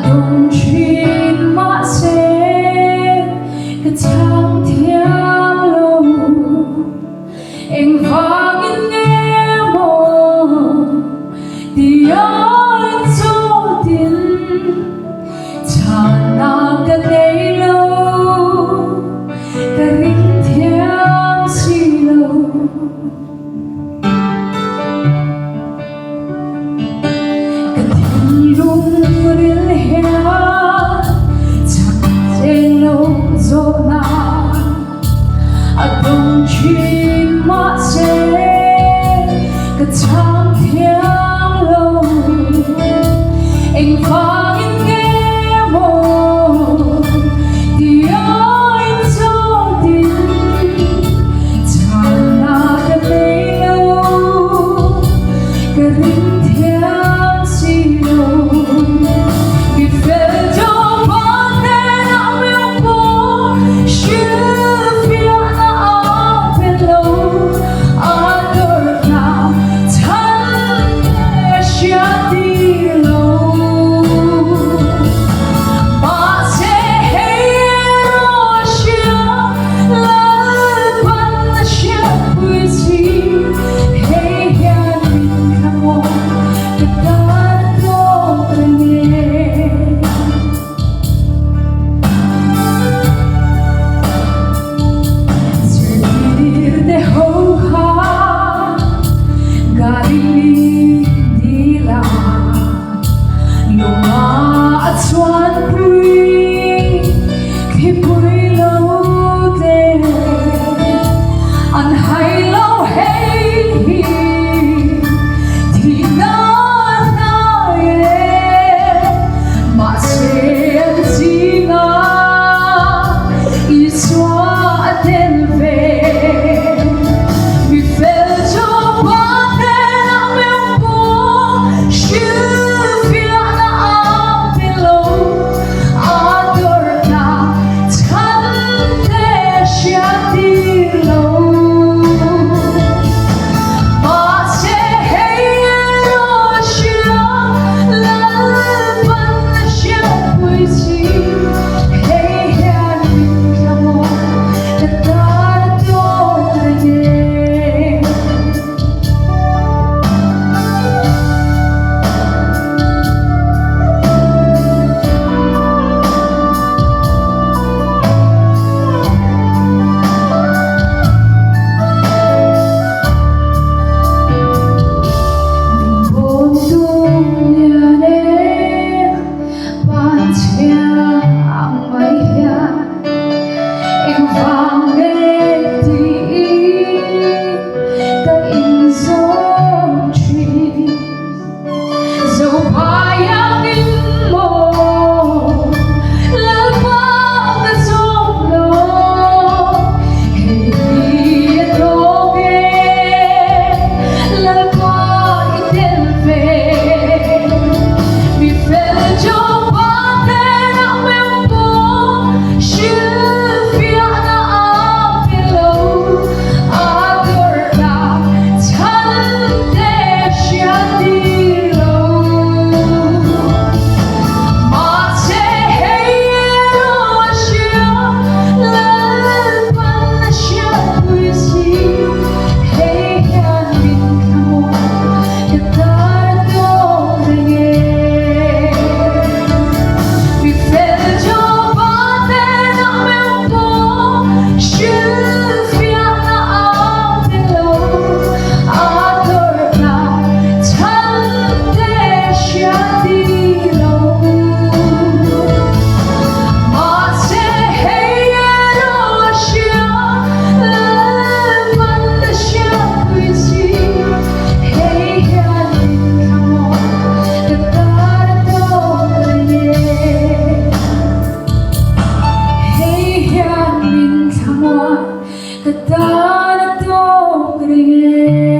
Đông chuyên mã xe cái tháng thiam lâu em vang nghe mồ thì anh cho tiền chẳng nào cái đây lâu cái rinh thiam xì lâu cái thiên lung đông chuyên mã xe cái tháng thiam lâu anh vang nghe mồ thì anh cho tin chẳng là cái đây lâu cái rinh thiam xì lâu vì về cho bạn nên áo yêu cô gió kề